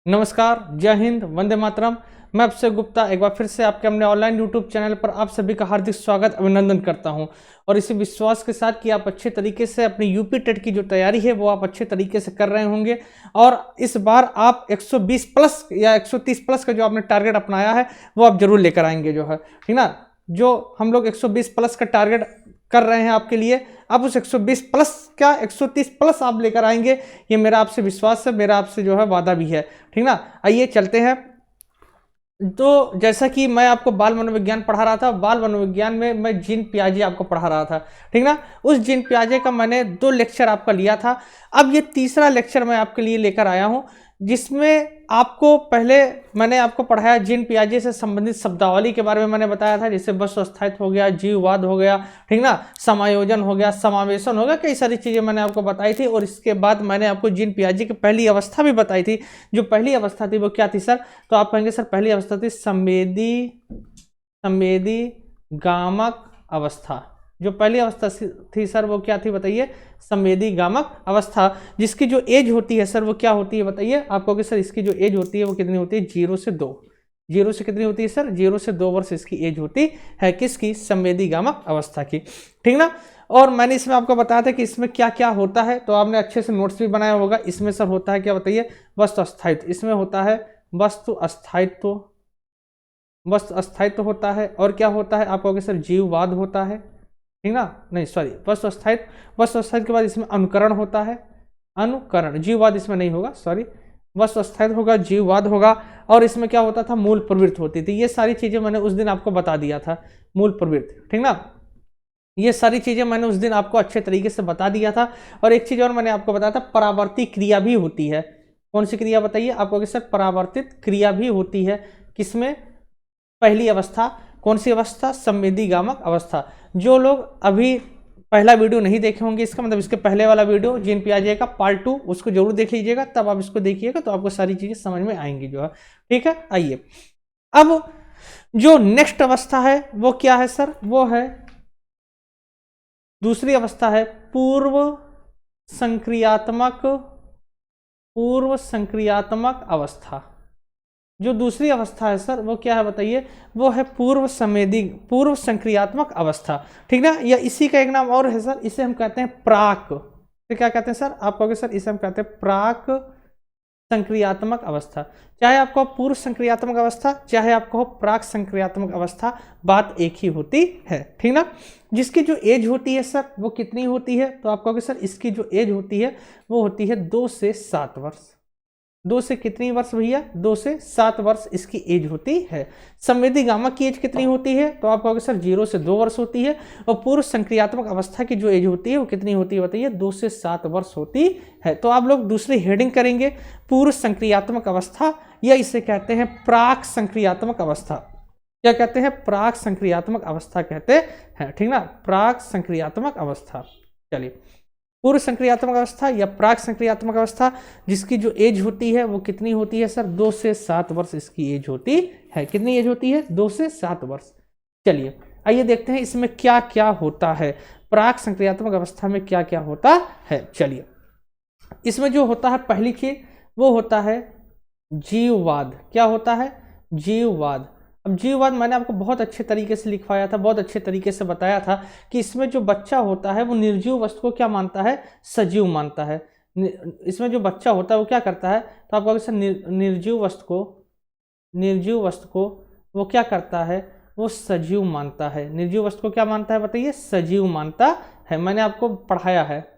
नमस्कार, जय हिंद, वंदे मातरम। मैं अक्षय गुप्ता एक बार फिर से आपके अपने ऑनलाइन यूट्यूब चैनल पर आप सभी का हार्दिक स्वागत अभिनंदन करता हूं और इसी विश्वास के साथ कि आप अच्छे तरीके से अपनी यूपी टेट की जो तैयारी है वो आप अच्छे तरीके से कर रहे होंगे और इस बार आप 120 प्लस या 130 प्लस का जो आपने टारगेट अपनाया है वो आप जरूर लेकर आएंगे जो है, ठीक ना। जो हम लोग 120 प्लस का टारगेट कर रहे हैं आपके लिए, आप उस 120 प्लस क्या 130 प्लस आप लेकर आएंगे, ये मेरा आपसे विश्वास है, मेरा आपसे जो है वादा भी है, ठीक ना। आइए चलते हैं। तो जैसा कि मैं आपको बाल मनोविज्ञान पढ़ा रहा था, बाल मनोविज्ञान में मैं जीन पियाजे आपको पढ़ा रहा था, ठीक ना। उस जीन पियाजे का मैंने 2 लेक्चर आपका लिया था। अब ये तीसरा लेक्चर मैं आपके लिए लेकर आया हूं, जिसमें आपको पहले मैंने आपको पढ़ाया जीन पियाजे से संबंधित शब्दावली के बारे में मैंने बताया था, जैसे वस्तु अस्थायित्व हो गया, जीववाद हो गया, ठीक ना, समायोजन हो गया, समावेशन हो गया, कई सारी चीजें मैंने आपको बताई थी। और इसके बाद मैंने आपको जीन पियाजे की पहली अवस्था भी बताई थी। जो पहली अवस्था थी वो क्या थी सर? तो आप कहेंगे सर पहली अवस्था थी संवेदी गामक अवस्था। जो पहली अवस्था थी सर वो क्या थी बताइए? संवेदी गामक अवस्था, जिसकी जो एज होती है सर वो क्या होती है बताइए? आप कहोगे सर इसकी जो एज होती है वो कितनी होती है? 0 से 2। 0 से कितनी होती है सर? 0 से 2 वर्ष इसकी एज होती है। किसकी? संवेदी गामक अवस्था की, ठीक ना। और मैंने इसमें आपको बताया था कि इसमें क्या क्या होता है, तो आपने अच्छे से नोट्स भी बनाया होगा। इसमें सर होता है क्या बताइए? वस्तु अस्थायित्व। इसमें होता है वस्तु अस्थायित्व, वस्तु अस्थायित्व होता है। और क्या होता है? आप कहोगे सर जीववाद होता है, ठीक ना। नहीं सॉरी, वस्तु अस्थायित्व। वस्तु अस्थायित्व के बाद इसमें अनुकरण होता है, अनुकरण। जीववाद इसमें नहीं होगा, सॉरी। वस्तु अस्थायित्व होगा, जीववाद होगा। और इसमें क्या होता था? मूल प्रवृत्ति होती थी। ये सारी चीजें मैंने उस दिन आपको बता दिया था, मूल प्रवृत्ति, ठीक ना। ये सारी चीजें मैंने उस दिन आपको अच्छे तरीके से बता दिया था। और एक चीज और मैंने आपको बताया था, परावर्ती क्रिया भी होती है। कौन सी क्रिया बताइए? आप कहोगे सर परावर्तित क्रिया भी होती है। किसमें? पहली अवस्था। कौन सी अवस्था? संवेदी गामक अवस्था। जो लोग अभी पहला वीडियो नहीं देखे होंगे, इसका मतलब इसके पहले वाला वीडियो जीन पियाजे का पार्ट 2, उसको जरूर देख लीजिएगा, तब आप इसको देखिएगा तो आपको सारी चीजें समझ में आएंगी जो है, ठीक है। आइए अब जो नेक्स्ट अवस्था है वो क्या है सर? वो है दूसरी अवस्था है पूर्व संक्रियात्मक अवस्था। जो दूसरी अवस्था है सर वो क्या है बताइए? वो है पूर्व संक्रियात्मक अवस्था, ठीक ना। या इसी का एक नाम और है सर, इसे हम कहते हैं प्राक। तो क्या कहते हैं सर? आप कहोगे सर इसे हम कहते हैं प्राक संक्रियात्मक अवस्था। चाहे आपको पूर्व संक्रियात्मक अवस्था, चाहे आपको प्राक संक्रियात्मक अवस्था, बात एक ही होती है, ठीक ना। जिसकी जो एज होती है सर वो कितनी होती है? तो आप कहोगे सर इसकी जो एज होती है वो होती है 2 से 7 वर्ष। 2 से कितनी वर्ष भैया? 2 से 7 वर्ष इसकी एज होती है। संवेदी गामक की एज कितनी होती है? तो आप कहोगे सर 0 से 2 वर्ष होती है। और पूर्व संक्रियात्मक अवस्था की जो एज होती है वो कितनी होती है बताइए? 2 से 7 वर्ष होती है। तो आप लोग दूसरी हेडिंग करेंगे पूर्व संक्रियात्मक अवस्था, या इसे कहते हैं प्राक संक्रियात्मक अवस्था। क्या कहते हैं? प्राक संक्रियात्मक अवस्था कहते हैं, ठीक ना। प्राक संक्रियात्मक अवस्था। चलिए, पूर्व संक्रियात्मक अवस्था या प्राक संक्रियात्मक अवस्था, जिसकी जो एज होती है वो कितनी होती है सर? 2 से 7 वर्ष इसकी एज होती है। कितनी एज होती है? 2 से 7 वर्ष। चलिए आइए देखते हैं इसमें क्या क्या होता है, प्राक संक्रियात्मक अवस्था में क्या क्या होता है। चलिए, इसमें जो होता है पहली चीज वो होता है जीववाद। क्या होता है? जीववाद। अब जीववाद मैंने आपको बहुत अच्छे तरीके से लिखवाया था, बहुत अच्छे तरीके से बताया था कि इसमें जो बच्चा होता है वो निर्जीव वस्तु को क्या मानता है? सजीव मानता है। इसमें जो बच्चा होता है वो क्या करता है? तो आप कहोगे सर निर्जीव वस्तु को वो क्या करता है? वो सजीव मानता है। निर्जीव वस्तु को क्या मानता है बताइए? सजीव मानता है। मैंने आपको पढ़ाया है,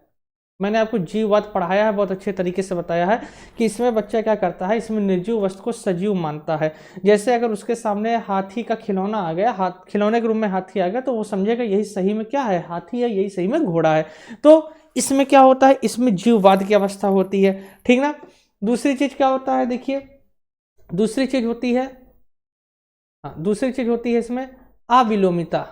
मैंने आपको जीववाद पढ़ाया है, बहुत अच्छे तरीके से बताया है कि इसमें बच्चा क्या करता है? इसमें निर्जीव वस्तु को सजीव मानता है। जैसे अगर उसके सामने हाथी का खिलौना आ गया, खिलौने के रूप में हाथी आ गया, तो वो समझेगा यही सही में क्या है? हाथी है, यही सही में घोड़ा है। तो इसमें क्या होता है? इसमें जीववाद की अवस्था होती है, ठीक ना। दूसरी चीज क्या होता है? देखिए, दूसरी चीज होती है इसमें अविलोमिता।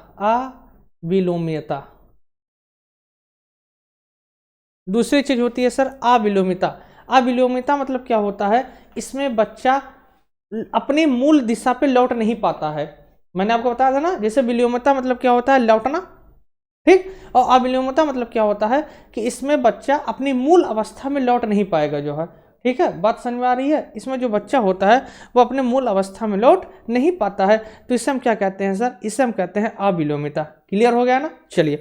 दूसरी चीज होती है सर अविलोमिता। अविलोमिता मतलब क्या होता है? इसमें बच्चा अपनी मूल दिशा पे लौट नहीं पाता है। मैंने आपको बताया था ना, जैसे विलोमिता मतलब क्या होता है? लौटना, ठीक। और अविलोमिता मतलब क्या होता है? कि इसमें बच्चा अपनी मूल अवस्था में लौट नहीं पाएगा जो है, ठीक है, बात समझ में आ रही है। इसमें जो बच्चा होता है वो अपने मूल अवस्था में लौट नहीं पाता है, तो इसे हम क्या कहते हैं सर, इसे हम कहते हैं अविलोमिता। क्लियर हो गया ना। चलिए,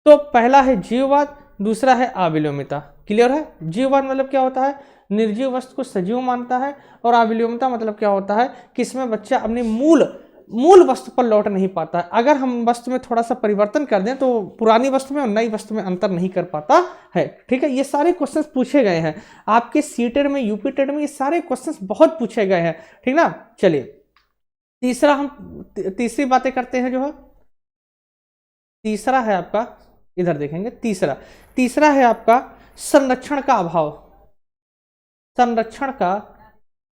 तो पहला है जीववाद, दूसरा है अविलोमिता। क्लियर है। जीववाद मतलब क्या होता है, निर्जीव वस्तु को सजीव मानता है, और अविलोमिता मतलब क्या होता है कि इसमें बच्चा अपनी मूल वस्तु पर लौट नहीं पाता है। अगर हम वस्तु में थोड़ा सा परिवर्तन कर दें तो पुरानी वस्तु में और नई वस्तु में अंतर नहीं कर पाता है। ठीक है, ये सारे क्वेश्चंस पूछे गए हैं आपके सीटेड में, यूपी टेड में, ये सारे क्वेश्चंस बहुत पूछे गए हैं। ठीक ना। चलिए, तीसरा हम तीसरी बातें करते हैं। जो है तीसरा है आपका, इधर देखेंगे, तीसरा है आपका संरक्षण का अभाव। संरक्षण का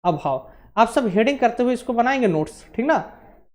अभाव, आप सब हेडिंग करते हुए इसको बनाएंगे नोट्स। ठीक ना।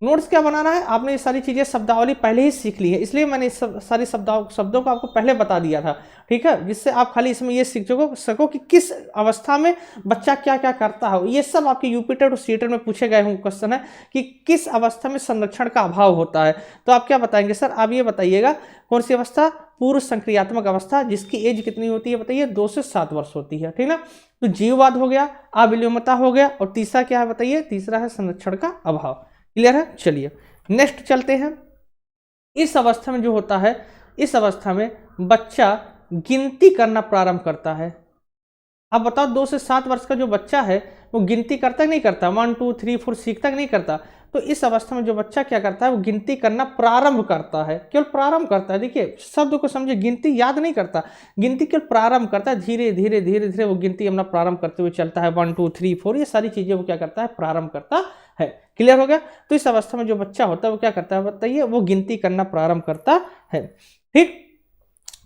नोट्स क्या बनाना है, आपने ये सारी चीजें शब्दावली पहले ही सीख ली है, इसलिए मैंने इस सारी शब्दों को आपको पहले बता दिया था। ठीक है, जिससे आप खाली इसमें ये सीख सको कि किस अवस्था में बच्चा क्या क्या करता है। ये सब आपके यूपी टेट और सीटेट में पूछे गए हुए क्वेश्चन है कि किस अवस्था में संरक्षण का अभाव होता है। तो आप क्या बताएंगे सर, आप ये बताइएगा कौन सी अवस्था, पूर्व संक्रियात्मक अवस्था, जिसकी एज कितनी होती है बताइए, 2 से 7 वर्ष होती है। ठीक ना। तो जीववाद हो गया, अविलोमता हो गया, और तीसरा क्या है बताइए, तीसरा है संरक्षण का अभाव। क्लियर है। चलिए नेक्स्ट चलते हैं। इस अवस्था में जो होता है, इस अवस्था में बच्चा गिनती करना प्रारंभ करता है। अब बताओ 2 से 7 वर्ष का जो बच्चा है वो गिनती करता नहीं करता, 1 2 3 4 सीखता नहीं करता। तो इस अवस्था में जो बच्चा क्या करता है, वो गिनती करना प्रारंभ करता है, केवल प्रारंभ करता है। देखिए शब्द को समझे, गिनती याद नहीं करता, गिनती केवल प्रारंभ करता है। धीरे धीरे धीरे धीरे वो गिनती अपना प्रारंभ करते हुए चलता है, 1 2 3 4, ये सारी चीजें वो क्या करता है, प्रारंभ करता है। क्लियर हो गया। तो इस अवस्था में जो बच्चा होता है वो क्या करता है बताइए, वो गिनती करना प्रारंभ करता है। ठीक।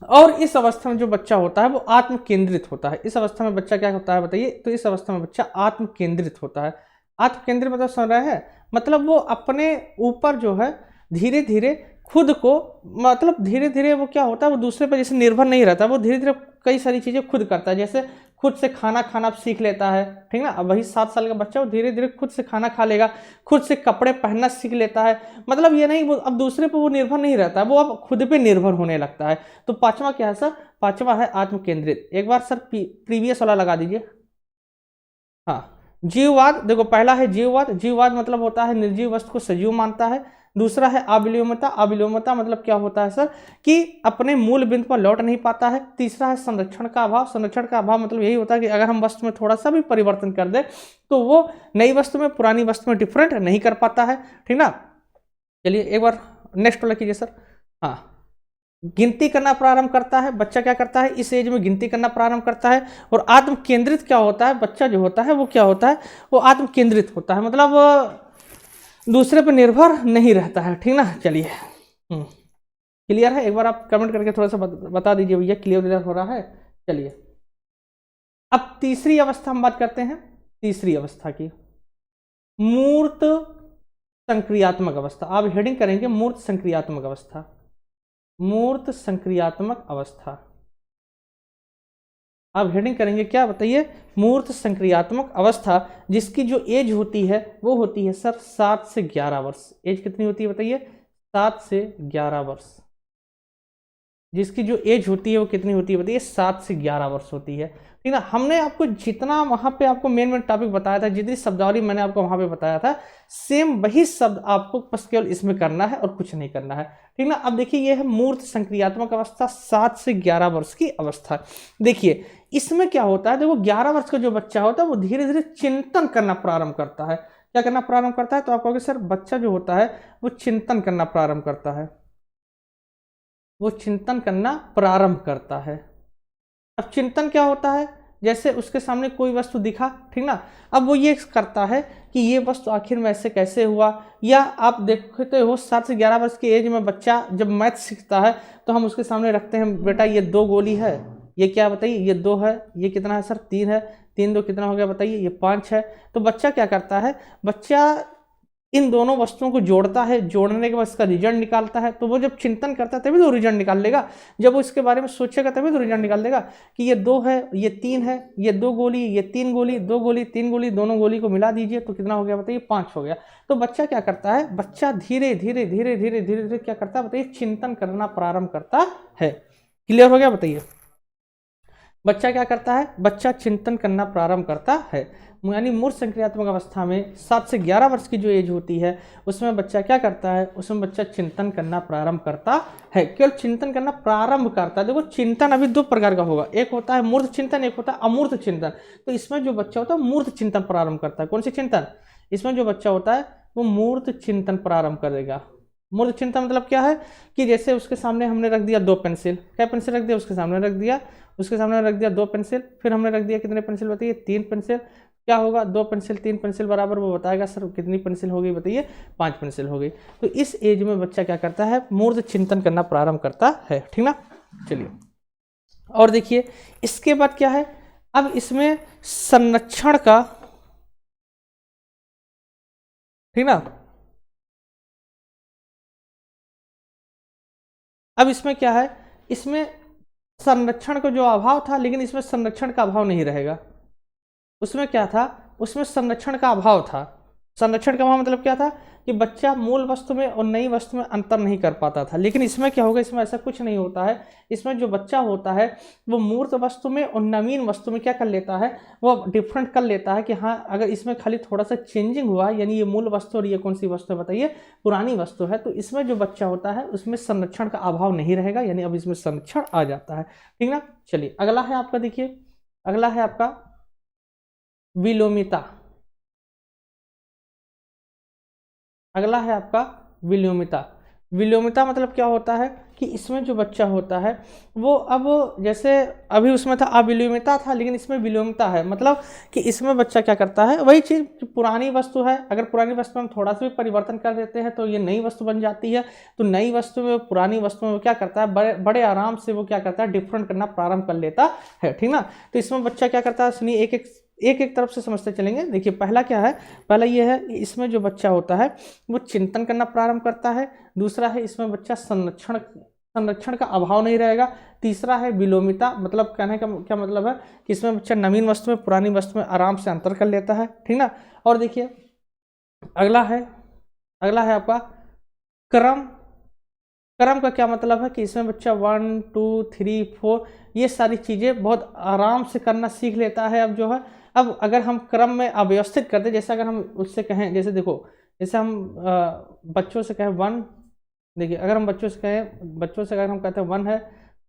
और इस अवस्था में जो बच्चा होता है वो आत्म केंद्रित होता है। इस अवस्था में बच्चा क्या होता है बताइए, तो इस अवस्था में बच्चा आत्म केंद्रित होता है। आत्म केंद्रित मतलब समझ रहे हैं, मतलब वो अपने ऊपर जो है धीरे धीरे खुद को, मतलब धीरे धीरे वो क्या होता है, वो दूसरे पर जैसे निर्भर नहीं रहता, वो धीरे धीरे कई सारी चीजें खुद करता है। जैसे खुद से खाना खाना सीख लेता है। ठीक ना। अब वही 7 साल का बच्चा वो धीरे धीरे खुद से खाना खा लेगा, खुद से कपड़े पहनना सीख लेता है। मतलब ये नहीं वो अब दूसरे पर वो निर्भर नहीं रहता है, वो अब खुद पे निर्भर होने लगता है। तो पांचवा क्या है सर, पांचवा है आत्म केंद्रित। एक बार सर प्रीवियस वाला लगा दीजिए। हाँ, जीववाद, देखो पहला है जीववाद। जीववाद मतलब होता है निर्जीव वस्तु को सजीव मानता है। दूसरा है अविलोमता। अविलोमता मतलब क्या होता है सर, कि अपने मूल बिंदु पर लौट नहीं पाता है। तीसरा है संरक्षण का अभाव। संरक्षण का अभाव मतलब यही होता है कि अगर हम वस्तु में थोड़ा सा भी परिवर्तन कर दे तो वो नई वस्तु में पुरानी वस्तु में डिफरेंट नहीं कर पाता है। ठीक ना। चलिए एक बार नेक्स्ट वाला कीजिए सर। हाँ, गिनती करना प्रारंभ करता है। बच्चा क्या करता है, इस एज में गिनती करना प्रारंभ करता है। और आत्म केंद्रित क्या होता है, बच्चा जो होता है वो क्या होता है, वो आत्म केंद्रित होता है, मतलब दूसरे पर निर्भर नहीं रहता है। ठीक ना। चलिए क्लियर है। एक बार आप कमेंट करके थोड़ा सा बता दीजिए भैया क्लियर हो रहा है। चलिए अब तीसरी अवस्था हम बात करते हैं, तीसरी अवस्था की, मूर्त संक्रियात्मक अवस्था। आप हेडिंग करेंगे मूर्त संक्रियात्मक अवस्था। मूर्त संक्रियात्मक अवस्था आप हेडिंग करेंगे क्या बताइए, मूर्त संक्रियात्मक अवस्था, जिसकी जो एज होती है वो होती है सर 7 से 11 वर्ष। एज कितनी होती है बताइए, 7 से 11 वर्ष। जिसकी जो एज होती है वो कितनी होती है बताइए, 7 से 11 वर्ष होती है। ठीक ना। हमने आपको जितना वहां पे आपको मेन टॉपिक बताया था, जितनी शब्दावली मैंने आपको वहां पे बताया था, सेम वही शब्द आपको बस केवल इसमें करना है और कुछ नहीं करना है। ठीक ना। अब देखिए ये है मूर्त संक्रियात्मक अवस्था, 7 से 11 वर्ष की अवस्था। देखिए इसमें क्या होता है, देखो 11 वर्ष का जो बच्चा होता है वो धीरे धीरे चिंतन करना प्रारंभ करता है। क्या करना प्रारंभ करता है, तो आप कहोगे सर बच्चा जो होता है वो चिंतन करना प्रारंभ करता है, वो चिंतन करना प्रारंभ करता है। अब चिंतन क्या होता है, जैसे उसके सामने कोई वस्तु दिखा, ठीक ना, अब वो ये करता है कि ये वस्तु आखिर में ऐसे कैसे हुआ। या आप देखते हो 7 से 11 वर्ष की एज में बच्चा जब मैथ सीखता है तो हम उसके सामने रखते हैं, बेटा ये 2 गोली है, ये क्या बताइए, ये 2 है, ये कितना है सर 3 है, 3 2 कितना हो गया बताइए, ये 5 है। तो बच्चा क्या करता है, बच्चा इन दोनों वस्तुओं को जोड़ता है, जोड़ने के बाद इसका रिजल्ट निकालता है। तो वो जब चिंतन करता है तभी तो रिजल्ट निकाल लेगा, जब वो इसके बारे में सोचेगा तभी तो रिजल्ट निकाल देगा कि ये 2 है, ये 3 है, ये 2 गोली, ये 3 गोली, 2 गोली 3 गोली, दोनों गोली को मिला दीजिए तो कितना हो गया बताइए, 5 हो गया। तो बच्चा क्या करता है, बच्चा धीरे धीरे धीरे धीरे धीरे धीरे क्या करता है बताइए, चिंतन करना प्रारंभ करता है। क्लियर हो गया बताइए। बच्चा क्या करता है, बच्चा चिंतन करना प्रारंभ करता है। यानी मूर्त संक्रियात्मक अवस्था में 7 से 11 वर्ष की जो एज होती है उसमें बच्चा क्या करता है, उसमें बच्चा चिंतन करना प्रारंभ करता है। केवल चिंतन करना प्रारंभ करता है। देखो चिंतन अभी 2 प्रकार का होगा, एक होता है मूर्त चिंतन, एक होता है अमूर्त चिंतन। तो इसमें जो बच्चा होता है मूर्त चिंतन प्रारंभ करता है। कौन सी चिंतन, इसमें जो बच्चा होता है वो मूर्त चिंतन प्रारंभ करेगा। मूर्त चिंतन मतलब क्या है कि जैसे उसके सामने हमने रख दिया 2 पेंसिल, क्या पेंसिल रख दिया, उसके सामने रख दिया, उसके सामने रख दिया 2 पेंसिल, फिर हमने रख दिया कितने पेंसिल बताइए, 3 पेंसिल। क्या होगा, 2 पेंसिल 3 पेंसिल बराबर, वो बताएगा सर कितनी पेंसिल हो गई बताइए, 5 पेंसिल हो गई। तो इस एज में बच्चा क्या करता है, मूर्त चिंतन करना प्रारंभ करता है। ठीक ना, चलिए और देखिए इसके बाद क्या है, अब इसमें संरक्षण का, ठीक ना, अब इसमें क्या है, इसमें संरक्षण का जो अभाव था, लेकिन इसमें संरक्षण का अभाव नहीं रहेगा। उसमें क्या था, उसमें संरक्षण का अभाव था। संरक्षण का अभाव मतलब क्या था कि बच्चा मूल वस्तु में और नई वस्तु में अंतर नहीं कर पाता था। लेकिन इसमें क्या होगा, इसमें ऐसा कुछ नहीं होता है। इसमें जो बच्चा होता है वो मूर्त वस्तु में और नवीन वस्तु में क्या कर लेता है, वो डिफरेंट कर लेता है कि हाँ अगर इसमें खाली थोड़ा सा चेंजिंग हुआ, यानी ये मूल वस्तु और ये कौन सी वस्तु है बताइए, पुरानी वस्तु है, तो इसमें जो बच्चा होता है उसमें संरक्षण का अभाव नहीं रहेगा, यानी अब इसमें संरक्षण आ जाता है। ठीक ना, चलिए अगला है आपका, देखिए अगला है आपका विलोमिता। अगला है आपका विलोमिता। विलोमिता मतलब क्या होता है कि इसमें जो बच्चा होता है वो अब जैसे अभी उसमें था अविलोमिता था, लेकिन इसमें विलोमिता है। मतलब कि इसमें बच्चा क्या करता है, वही चीज़ पुरानी वस्तु है, अगर पुरानी वस्तु में हम थोड़ा सा भी परिवर्तन कर देते हैं तो ये नई वस्तु बन जाती है। तो नई वस्तु में पुरानी वस्तु में वो क्या करता है, बड़े बड़े आराम से वो क्या करता है, डिफरेंट करना प्रारंभ कर लेता है। ठीक ना, तो इसमें बच्चा क्या करता है, सुनिए एक एक तरफ से समझते चलेंगे। देखिए पहला क्या है, पहला ये है इसमें जो बच्चा होता है वो चिंतन करना प्रारंभ करता है। दूसरा है इसमें बच्चा संरक्षण का अभाव नहीं रहेगा। तीसरा है विलोमिता, मतलब कहने का क्या मतलब है कि इसमें बच्चा नवीन वस्तु में पुरानी वस्तु में आराम से अंतर कर लेता है। ठीक ना, और देखिए अगला है आपका क्रम। क्रम का क्या मतलब है कि इसमें बच्चा 1 2 3 4 ये सारी चीज़ें बहुत आराम से करना सीख लेता है। अब जो है, अब अगर हम क्रम में अव्यवस्थित करते, जैसे अगर हम उससे कहें, जैसे देखो जैसे हम बच्चों से कहें 1, देखिए अगर हम बच्चों से अगर हम कहते हैं 1 है,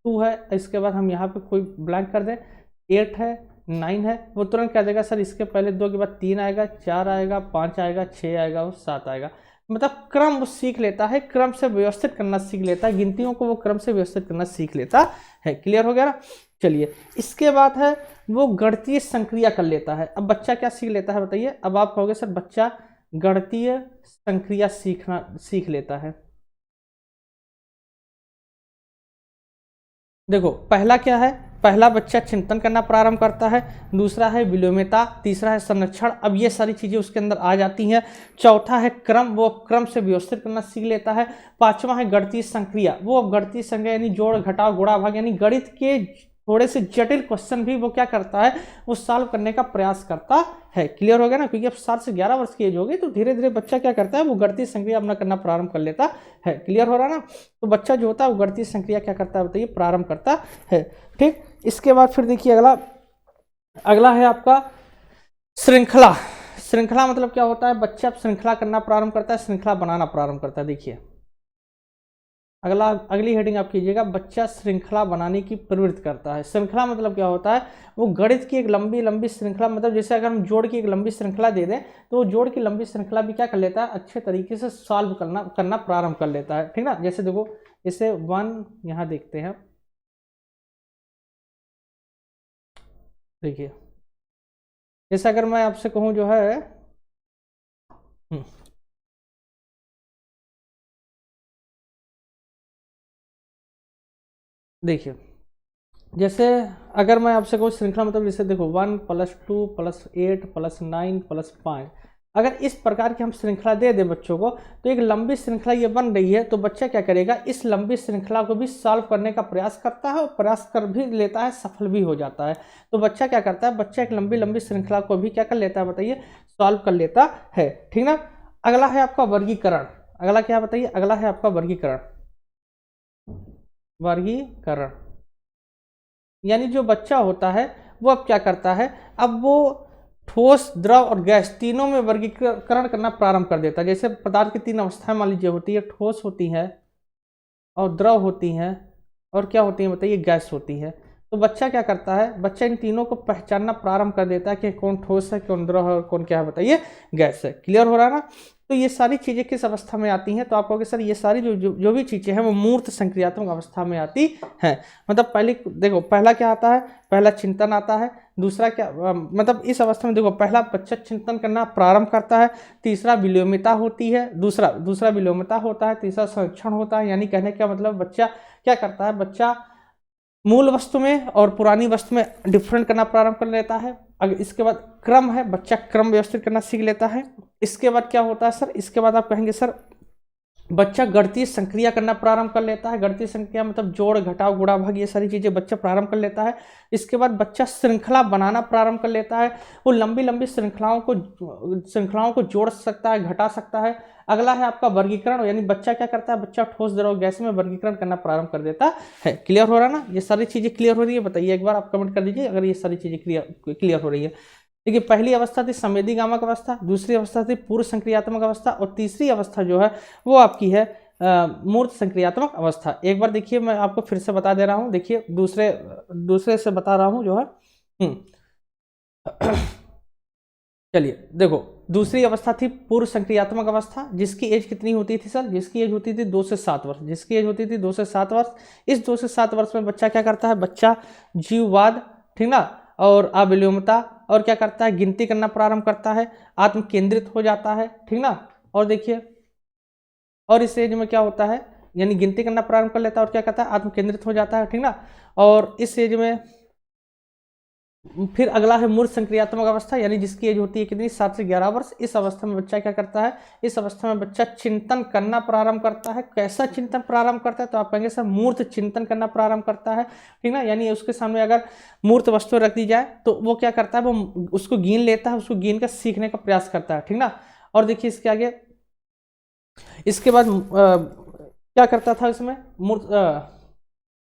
2 है, इसके बाद हम यहाँ पे कोई ब्लैंक कर दें, 8 है, 9 है, वो तुरंत क्या देगा सर, इसके पहले 2 के बाद 3 आएगा, 4 आएगा, 5 आएगा, 6 आएगा और 7 आएगा। मतलब क्रम वो सीख लेता है, क्रम से व्यवस्थित करना सीख लेता है, गिनतियों को वो क्रम से व्यवस्थित करना सीख लेता है। क्लियर हो गया ना, चलिए इसके बाद है वो गणितीय संक्रिया कर लेता है। अब बच्चा क्या सीख लेता है बताइए, अब आप कहोगे सर बच्चा गणितीय संक्रिया सीख लेता है। देखो पहला क्या है, पहला बच्चा चिंतन करना प्रारंभ करता है, दूसरा है विलोमिता, तीसरा है संरक्षण, अब ये सारी चीजें उसके अंदर आ जाती हैं। चौथा है क्रम, वो क्रम से व्यवस्थित करना सीख लेता है। पांचवा है गणितीय संक्रिया, वो अब गणितीय संक्रिया यानी जोड़ घटाव गुणा भाग यानी गणित के थोड़े से जटिल क्वेश्चन भी वो क्या करता है, वो सॉल्व करने का प्रयास करता है। क्लियर हो गया ना, क्योंकि अब 7 से 11 वर्ष की एज होगी तो धीरे धीरे बच्चा क्या करता है, वो गणितीय संक्रिया अपना करना प्रारंभ कर लेता है। क्लियर हो रहा है ना, तो बच्चा जो होता है वो गणितीय संक्रिया क्या करता है बताइए, प्रारंभ करता है। ठीक, इसके बाद फिर देखिए अगला है आपका श्रृंखला। श्रृंखला मतलब क्या होता है, बच्चा अब श्रृंखला करना प्रारंभ करता है, श्रृंखला बनाना प्रारंभ करता है। देखिए अगली हेडिंग आप कीजिएगा, बच्चा श्रृंखला बनाने की प्रवृत्ति करता है। श्रृंखला मतलब क्या होता है, वो गणित की एक लंबी लंबी श्रृंखला, मतलब जैसे अगर हम जोड़ की एक लंबी श्रृंखला दे दें तो वो जोड़ की लंबी श्रृंखला भी क्या कर लेता है, अच्छे तरीके से सॉल्व करना प्रारंभ कर लेता है। ठीक ना, जैसे देखो जैसे 1 यहाँ देखते हैं, देखिए जैसे अगर मैं आपसे कहूँ जो है देखिए जैसे अगर मैं आपसे कहूँ श्रृंखला मतलब जैसे देखो 1 + 2 + 8 + 9 + 5, अगर इस प्रकार की हम श्रृंखला दे दें बच्चों को तो एक लंबी श्रृंखला ये बन रही है, तो बच्चा क्या करेगा, इस लंबी श्रृंखला को भी सॉल्व करने का प्रयास करता है और प्रयास कर भी लेता है, सफल भी हो जाता है। तो बच्चा क्या करता है, बच्चा एक लंबी लंबी श्रृंखला को भी क्या कर लेता है बताइए, सॉल्व कर लेता है। ठीक ना, अगला है आपका वर्गीकरण। अगला क्या बताइए, अगला है आपका वर्गीकरण। यानी जो बच्चा होता है वो अब क्या करता है, अब वो ठोस, द्रव और गैस तीनों में वर्गीकरण करना प्रारंभ कर देता है। जैसे पदार्थ की 3 अवस्थाएं मान लीजिए होती है, ठोस होती है और द्रव होती हैं और क्या होती है बताइए, गैस होती है। तो बच्चा क्या करता है, बच्चा इन तीनों को पहचानना प्रारंभ कर देता है कि कौन ठोस है, कौन द्रव है और कौन क्या है बताइए, गैस है। क्लियर हो रहा है ना। तो ये सारी चीजें किस अवस्था में आती हैं, तो आप कहोगे सर ये सारी जो भी चीजें हैं वो मूर्त संक्रियात्मक अवस्था में आती हैं। मतलब पहले देखो, पहला क्या आता है, पहला चिंतन आता है। दूसरा क्या मतलब इस अवस्था में देखो, पहला बच्चा चिंतन करना प्रारंभ करता है, तीसरा विलोमिता होती है, दूसरा विलोमिता होता है, तीसरा संरक्षण होता है। यानी कहने का मतलब बच्चा क्या करता है, बच्चा मूल वस्तु में और पुरानी वस्तु में डिफरेंट करना प्रारंभ कर लेता है। अगर इसके बाद क्रम है, बच्चा क्रम व्यवस्थित करना सीख लेता है। इसके बाद क्या होता है सर, इसके बाद आप कहेंगे सर बच्चा गणितीय संक्रिया करना प्रारंभ कर लेता है। गणितीय संक्रिया मतलब जोड़, घटाव, गुणा, भाग, ये सारी चीजें बच्चा प्रारंभ कर लेता है। इसके बाद बच्चा श्रृंखला बनाना प्रारंभ कर लेता है। वो लंबी लंबी श्रृंखलाओं को जोड़ सकता है, घटा सकता है। अगला है आपका वर्गीकरण, यानी बच्चा क्या करता है, बच्चा ठोस, द्रव, गैस में वर्गीकरण करना प्रारंभ कर देता है। क्लियर हो रहा है ना, ये सारी चीजें क्लियर हो रही है, बताइए एक बार आप कमेंट कर दीजिए अगर ये सारी चीजें क्लियर हो रही है। देखिए पहली अवस्था थी संवेदीगामक अवस्था, दूसरी अवस्था थी पूर्व संक्रियात्मक अवस्था और तीसरी अवस्था जो है वो आपकी है मूर्त संक्रियात्मक अवस्था। एक बार देखिए मैं आपको फिर से बता दे रहा हूं, देखिए दूसरे से बता रहा हूं जो है चलिए देखो, दूसरी अवस्था थी पूर्व संक्रियात्मक अवस्था, जिसकी एज कितनी होती थी सर, जिसकी एज होती थी 2 से 7 वर्ष, जिसकी एज होती थी 2 से 7 वर्ष। इस 2 से 7 वर्ष में बच्चा क्या करता है, बच्चा जीववाद, ठीक ना, और अविलोमता और क्या करता है, गिनती करना प्रारंभ करता है, आत्म केंद्रित हो जाता है, ठीक ना। और देखिए, और इस एज में क्या होता है, यानी गिनती करना प्रारंभ कर लेता है और क्या करता है, आत्म केंद्रित हो जाता है, ठीक ना। और इस एज में फिर अगला है मूर्त संक्रियात्मक अवस्था, यानी जिसकी एज होती है कितनी, 7 से 11 वर्ष। इस अवस्था में बच्चा क्या करता है, इस अवस्था में बच्चा चिंतन करना प्रारंभ करता है। कैसा चिंतन प्रारंभ करता है, तो आप कहेंगे सर मूर्त चिंतन करना प्रारंभ करता है, ठीक ना। यानी उसके सामने अगर मूर्त वस्तु रख दी जाए तो वो क्या करता है, वो उसको गिन लेता है, उसको गिन कर सीखने का प्रयास करता है, ठीक ना। और देखिए इसके आगे, इसके बाद क्या करता था इसमें,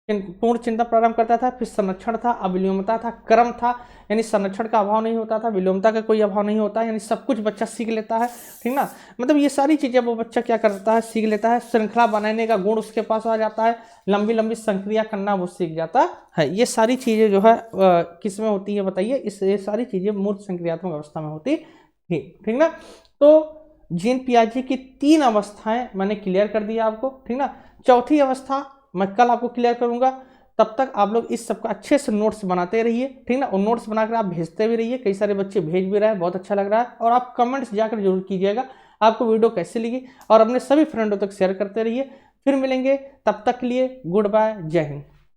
पूर्ण चिंतन प्रारंभ करता था। फिर संरक्षण था, अविलोमता था, क्रम था, यानी संरक्षण का अभाव नहीं होता था, विलोमता का कोई अभाव नहीं होता, यानी सब कुछ बच्चा सीख लेता है, ठीक ना। मतलब ये सारी चीजें वो बच्चा क्या करता है, सीख लेता है। श्रृंखला बनाने का गुण उसके पास आ जाता है, लंबी लंबी संक्रिया करना वो सीख जाता है। ये सारी चीजें जो है किस में होती है बताइए, ये सारी चीजें मूर्त संक्रियात्मक अवस्था में होती है, ठीक ना। तो जीन पियाजे की 3 अवस्थाएं मैंने क्लियर कर दिया आपको, ठीक ना। चौथी अवस्था मैं कल आपको क्लियर करूंगा। तब तक आप लोग इस सबका अच्छे से नोट्स बनाते रहिए, ठीक ना। और नोट्स बनाकर आप भेजते भी रहिए, कई सारे बच्चे भेज भी रहे हैं, बहुत अच्छा लग रहा है। और आप कमेंट्स जाकर जरूर कीजिएगा आपको वीडियो कैसे लगी, और अपने सभी फ्रेंडों तक शेयर करते रहिए। फिर मिलेंगे, तब तक के लिए गुड बाय, जय हिंद।